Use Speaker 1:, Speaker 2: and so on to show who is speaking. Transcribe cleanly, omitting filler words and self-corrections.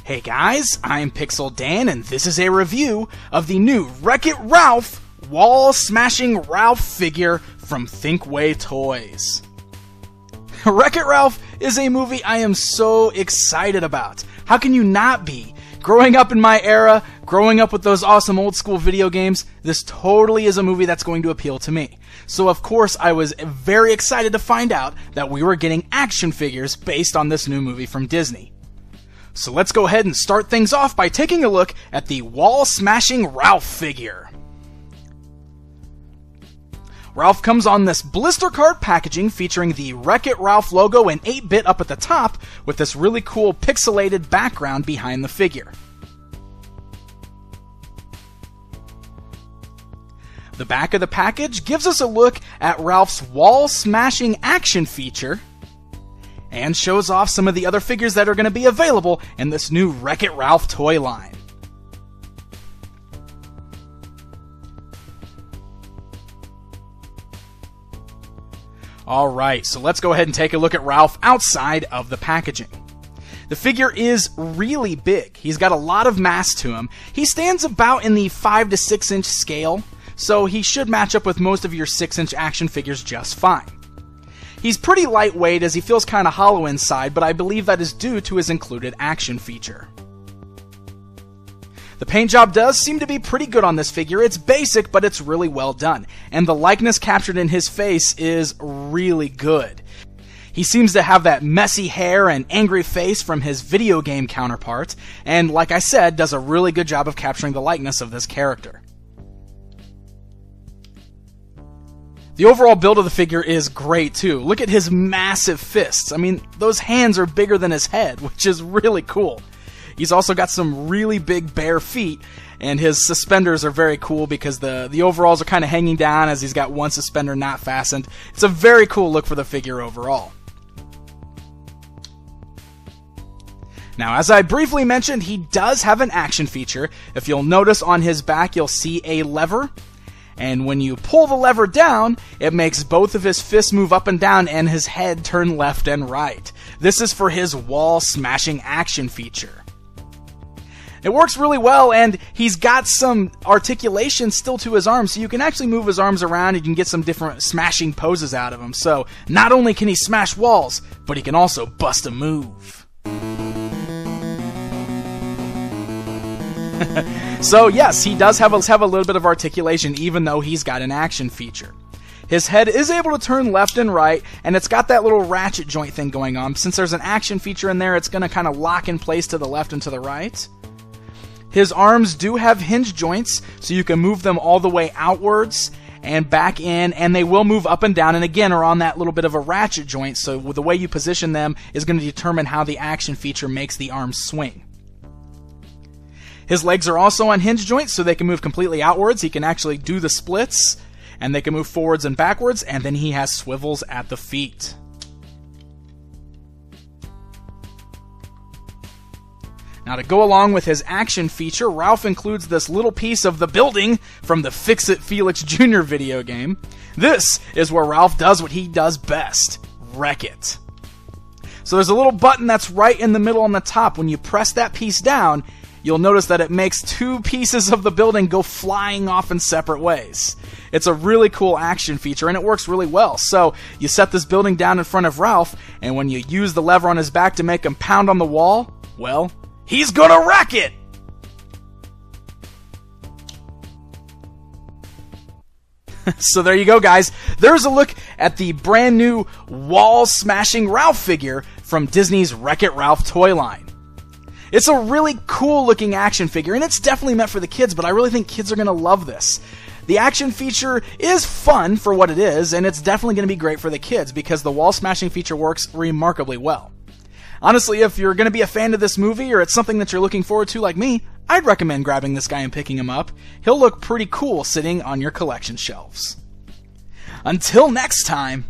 Speaker 1: Hey guys, I'm Pixel Dan, and this is a review of the new Wreck-It Ralph wall-smashing Ralph figure from Thinkway Toys. Wreck-It Ralph is a movie I am so excited about. How can you not be? Growing up in my era, growing up with those awesome old school video games, this totally is a movie that's going to appeal to me. So of course I was very excited to find out that we were getting action figures based on this new movie from Disney. So let's go ahead and start things off by taking a look at the wall-smashing Ralph figure. Ralph comes on this blister card packaging featuring the Wreck-It Ralph logo in 8-bit up at the top with this really cool pixelated background behind the figure. The back of the package gives us a look at Ralph's wall-smashing action feature and shows off some of the other figures that are going to be available in this new Wreck-It Ralph toy line. Alright, so let's go ahead and take a look at Ralph outside of the packaging. The figure is really big. He's got a lot of mass to him. He stands about in the 5 to 6 inch scale, so he should match up with most of your 6-inch action figures just fine. He's pretty lightweight as he feels kind of hollow inside, but I believe that is due to his included action feature. The paint job does seem to be pretty good on this figure. It's basic, but it's really well done, and the likeness captured in his face is really good. He seems to have that messy hair and angry face from his video game counterpart, and like I said, does a really good job of capturing the likeness of this character. The overall build of the figure is great too. Look at his massive fists. I mean, those hands are bigger than his head, which is really cool. He's also got some really big bare feet, and his suspenders are very cool because the overalls are kind of hanging down as he's got one suspender not fastened. It's a very cool look for the figure overall. Now, as I briefly mentioned, he does have an action feature. If you'll notice on his back, you'll see a lever. And when you pull the lever down, it makes both of his fists move up and down and his head turn left and right. This is for his wall-smashing action feature. It works really well, and he's got some articulation still to his arms, so you can actually move his arms around and you can get some different smashing poses out of him. So not only can he smash walls, but he can also bust a move. So yes, he does have a little bit of articulation even though he's got an action feature. His head is able to turn left and right, and it's got that little ratchet joint thing going on. Since there's an action feature in there, it's going to kind of lock in place to the left and to the right. His arms do have hinge joints, so you can move them all the way outwards and back in, and they will move up and down, and again are on that little bit of a ratchet joint, so the way you position them is going to determine how the action feature makes the arms swing. His legs are also on hinge joints, so they can move completely outwards. He can actually do the splits, and they can move forwards and backwards, and then he has swivels at the feet. Now, to go along with his action feature, Ralph includes this little piece of the building from the Fix-It Felix Jr. video game. This is where Ralph does what he does best: wreck it. So there's a little button that's right in the middle on the top. When you press that piece down, you'll notice that it makes two pieces of the building go flying off in separate ways. It's a really cool action feature, and it works really well. So you set this building down in front of Ralph, and when you use the lever on his back to make him pound on the wall, well, he's gonna wreck it! So there you go, guys. There's a look at the brand new wall-smashing Ralph figure from Disney's Wreck-It Ralph toy line. It's a really cool looking action figure, and it's definitely meant for the kids, but I really think kids are going to love this. The action feature is fun for what it is, and it's definitely going to be great for the kids because the wall smashing feature works remarkably well. Honestly, if you're going to be a fan of this movie, or it's something that you're looking forward to like me, I'd recommend grabbing this guy and picking him up. He'll look pretty cool sitting on your collection shelves. Until next time!